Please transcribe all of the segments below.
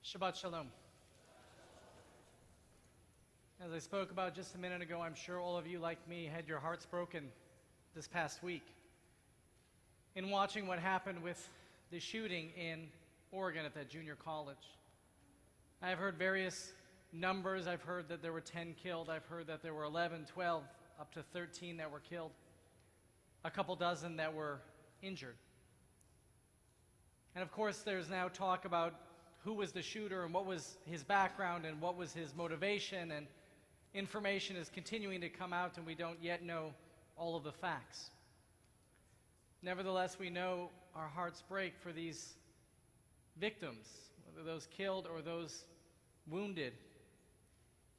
Shabbat Shalom. As I spoke about just a minute ago, I'm sure all of you, like me, had your hearts broken this past week in watching what happened with the shooting in Oregon at that junior college. I've heard various numbers. I've heard that there were 10 killed. I've heard that there were 11, 12, up to 13 that were killed. A couple dozen that were injured. And of course, there's now talk about who was the shooter and what was his background and what was his motivation, and information is continuing to come out and we don't yet know all of the facts. Nevertheless, we know our hearts break for these victims, whether those killed or those wounded,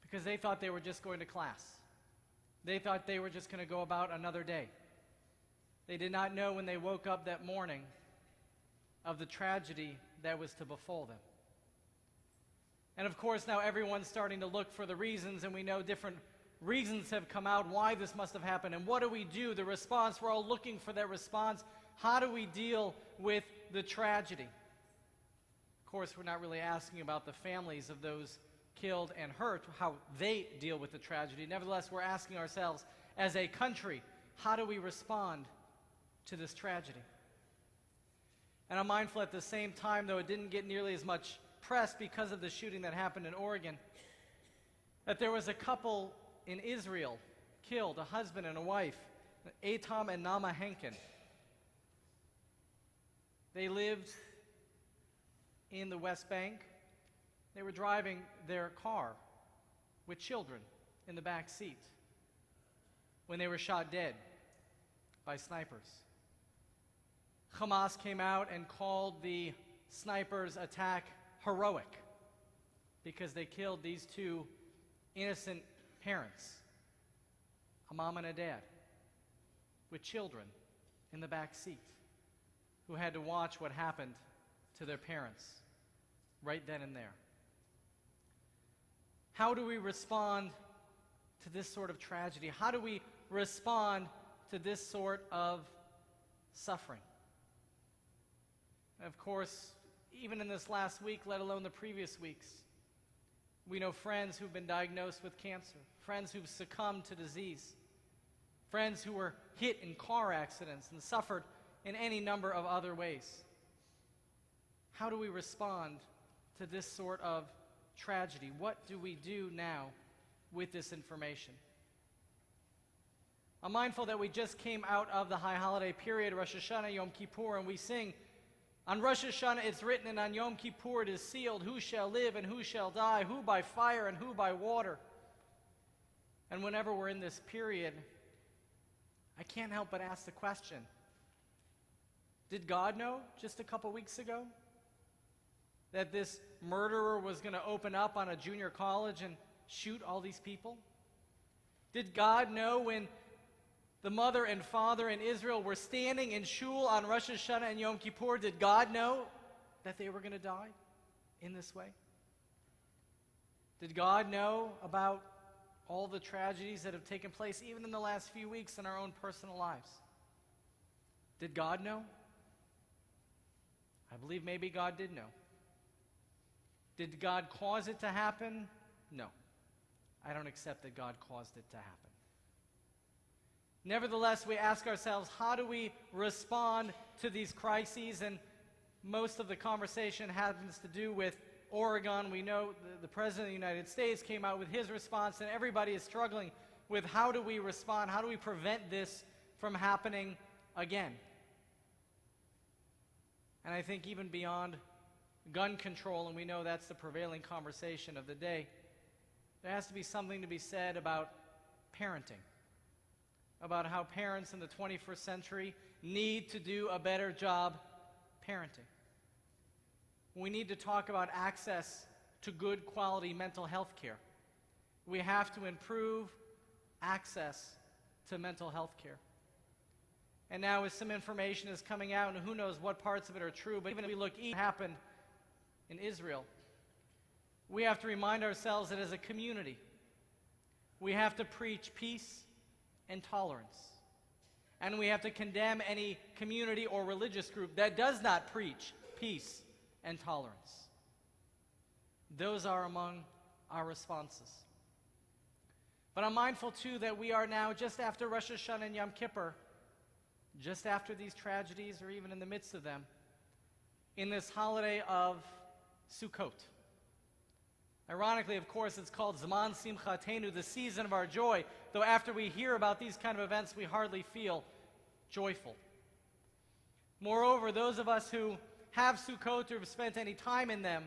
because they thought they were just going to class. They thought they were just going to go about another day. They did not know when they woke up that morning of the tragedy that was to befall them. And of course, now everyone's starting to look for the reasons, and we know different reasons have come out why this must have happened. And what do we do? The response, we're all looking for that response. How do we deal with the tragedy? Of course, we're not really asking about the families of those killed and hurt, how they deal with the tragedy. Nevertheless, we're asking ourselves, as a country, how do we respond to this tragedy? And I'm mindful at the same time, though it didn't get nearly as much press because of the shooting that happened in Oregon, that there was a couple in Israel killed, a husband and a wife, Atam and Nama Henkin. They lived in the West Bank. They were driving their car with children in the back seat when they were shot dead by snipers. Hamas came out and called the snipers' attack heroic because they killed these two innocent parents, a mom and a dad, with children in the back seat, who had to watch what happened to their parents right then and there. How do we respond to this sort of tragedy? How do we respond to this sort of suffering? And of course, even in this last week, let alone the previous weeks, we know friends who've been diagnosed with cancer, friends who've succumbed to disease, friends who were hit in car accidents and suffered in any number of other ways. How do we respond to this sort of tragedy? What do we do now with this information? I'm mindful that we just came out of the high holiday period, Rosh Hashanah, Yom Kippur, and we sing, on Rosh Hashanah it's written, and on Yom Kippur it is sealed, who shall live and who shall die, who by fire and who by water. And whenever we're in this period, I can't help but ask the question, did God know just a couple weeks ago that this murderer was going to open up on a junior college and shoot all these people? Did God know when the mother and father in Israel were standing in shul on Rosh Hashanah and Yom Kippur? Did God know that they were going to die in this way? Did God know about all the tragedies that have taken place even in the last few weeks in our own personal lives? Did God know? I believe maybe God did know. Did God cause it to happen? No. I don't accept that God caused it to happen. Nevertheless, we ask ourselves, how do we respond to these crises? And most of the conversation happens to do with Oregon. We know the President of the United States came out with his response, and everybody is struggling with how do we respond? How do we prevent this from happening again? And I think even beyond gun control, and we know that's the prevailing conversation of the day, there has to be something to be said about parenting, about how parents in the 21st century need to do a better job parenting. We need to talk about access to good quality mental health care. We have to improve access to mental health care. And now as some information is coming out, and who knows what parts of it are true, but even if we look at what happened in Israel, we have to remind ourselves that as a community, we have to preach peace and tolerance. And we have to condemn any community or religious group that does not preach peace and tolerance. Those are among our responses. But I'm mindful, too, that we are now just after Rosh Hashanah and Yom Kippur, just after these tragedies, or even in the midst of them, in this holiday of Sukkot. Ironically, of course, it's called Zman Simchatenu, the season of our joy, though after we hear about these kind of events, we hardly feel joyful. Moreover, those of us who have Sukkot or have spent any time in them,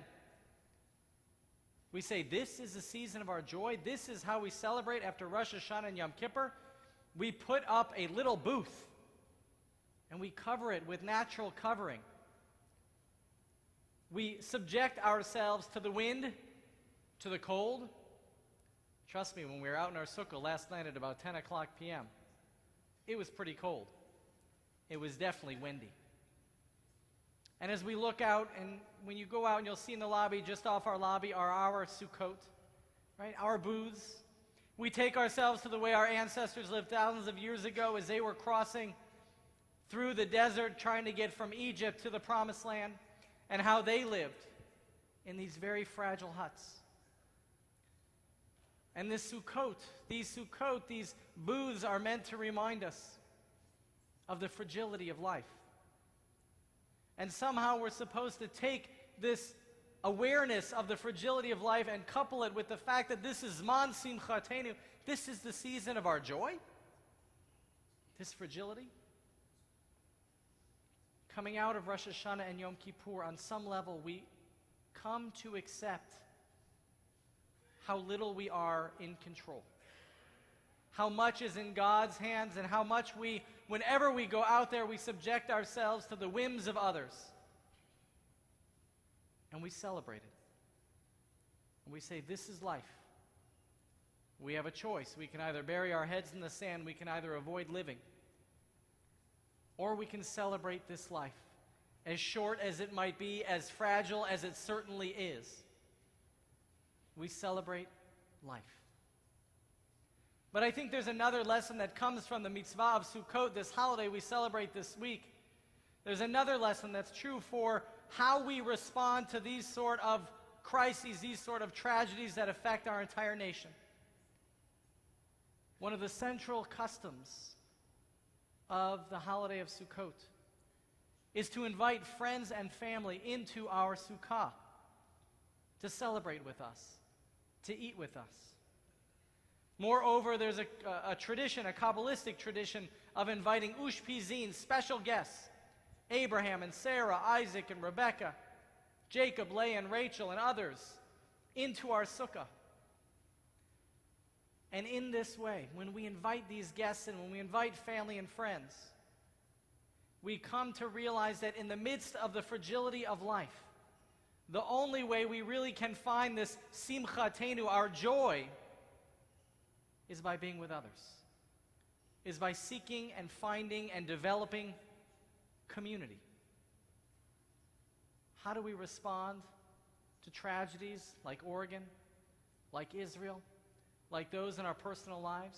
we say, this is the season of our joy. This is how we celebrate after Rosh Hashanah and Yom Kippur. We put up a little booth, and we cover it with natural covering. We subject ourselves to the wind, to the cold. Trust me, when we were out in our sukkah last night at about 10 o'clock p.m., it was pretty cold. It was definitely windy. And as we look out, and when you go out and you'll see in the lobby, just off our lobby, are our Sukkot, right? Our booths. We take ourselves to the way our ancestors lived thousands of years ago as they were crossing through the desert, trying to get from Egypt to the Promised Land, and how they lived in these very fragile huts. And this Sukkot, these booths are meant to remind us of the fragility of life. And somehow we're supposed to take this awareness of the fragility of life and couple it with the fact that this is Zman Simchatenu. This is the season of our joy. This fragility. Coming out of Rosh Hashanah and Yom Kippur, on some level, we come to accept how little we are in control. How much is in God's hands, and how much whenever we go out there, we subject ourselves to the whims of others. And we celebrate it. And we say, this is life. We have a choice. We can either bury our heads in the sand, we can either avoid living, or we can celebrate this life, as short as it might be, as fragile as it certainly is. We celebrate life. But I think there's another lesson that comes from the mitzvah of Sukkot, this holiday we celebrate this week. There's another lesson that's true for how we respond to these sort of crises, these sort of tragedies that affect our entire nation. One of the central customs of the holiday of Sukkot is to invite friends and family into our sukkah to celebrate with us, to eat with us. Moreover, there's a tradition, a Kabbalistic tradition, of inviting ushpizin, special guests, Abraham and Sarah, Isaac and Rebekah, Jacob, Leah and Rachel, and others, into our sukkah. And in this way, when we invite these guests and when we invite family and friends, we come to realize that in the midst of the fragility of life, the only way we really can find this simchatenu, our joy, is by being with others, is by seeking and finding and developing community. How do we respond to tragedies like Oregon, like Israel, like those in our personal lives?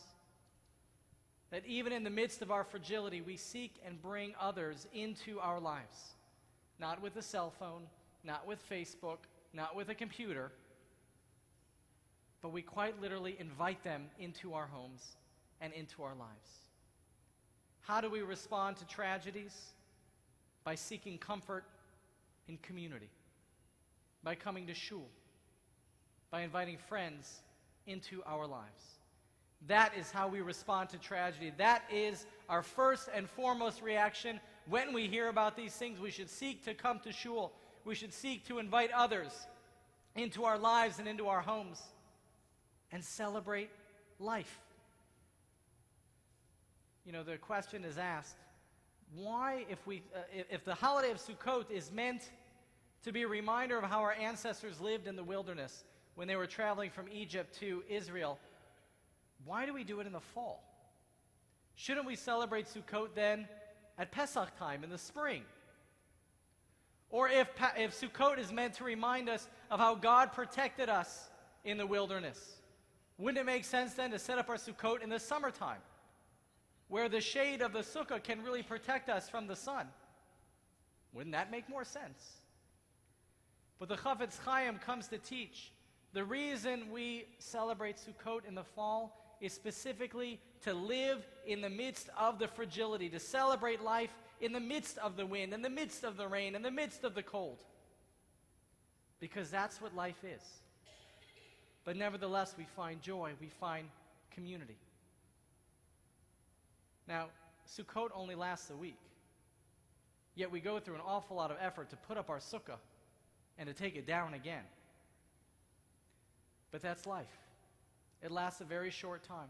That even in the midst of our fragility, we seek and bring others into our lives. Not with a cell phone, not with Facebook, not with a computer, but we quite literally invite them into our homes and into our lives. How do we respond to tragedies? By seeking comfort in community, by coming to shul, by inviting friends into our lives. That is how we respond to tragedy. That is our first and foremost reaction when we hear about these things. We should seek to come to shul. We should seek to invite others into our lives and into our homes and celebrate life. You know, the question is asked, why, if the holiday of Sukkot is meant to be a reminder of how our ancestors lived in the wilderness when they were traveling from Egypt to Israel, why do we do it in the fall? Shouldn't we celebrate Sukkot then at Pesach time in the spring? Or if Sukkot is meant to remind us of how God protected us in the wilderness, wouldn't it make sense then to set up our Sukkot in the summertime, where the shade of the sukkah can really protect us from the sun? Wouldn't that make more sense? But the Chafetz Chaim comes to teach the reason we celebrate Sukkot in the fall is specifically to live in the midst of the fragility, to celebrate life in the midst of the wind, in the midst of the rain, in the midst of the cold. Because that's what life is. But nevertheless, we find joy, we find community. Now, Sukkot only lasts a week. Yet we go through an awful lot of effort to put up our sukkah and to take it down again. But that's life. It lasts a very short time.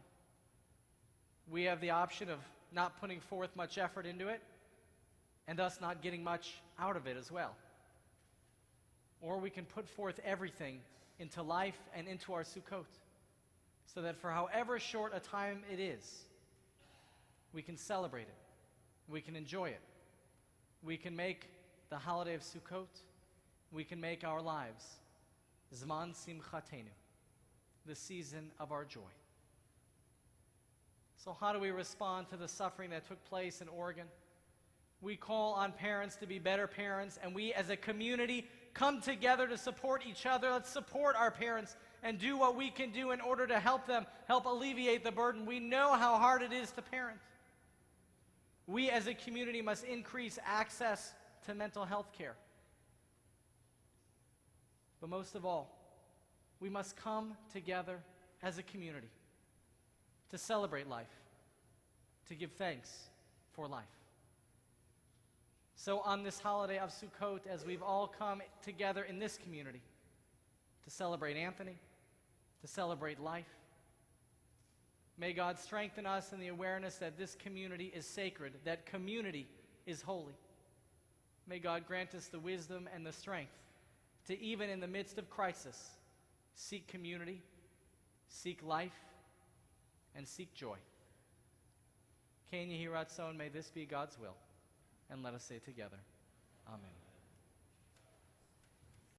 We have the option of not putting forth much effort into it and thus not getting much out of it as well. Or we can put forth everything into life and into our Sukkot so that for however short a time it is, we can celebrate it. We can enjoy it. We can make the holiday of Sukkot, we can make our lives Zman Simchatenu, the season of our joy. So how do we respond to the suffering that took place in Oregon? We call on parents to be better parents, and we as a community come together to support each other. Let's support our parents and do what we can do in order to help them, help alleviate the burden. We know how hard it is to parent. We as a community must increase access to mental health care. But most of all, we must come together as a community to celebrate life, to give thanks for life. So on this holiday of Sukkot, as we've all come together in this community to celebrate Anthony, to celebrate life, may God strengthen us in the awareness that this community is sacred, that community is holy. May God grant us the wisdom and the strength to, even in the midst of crisis, seek community, seek life, and seek joy. Ken Yehi Ratzon, may this be God's will. And let us say together, Amen.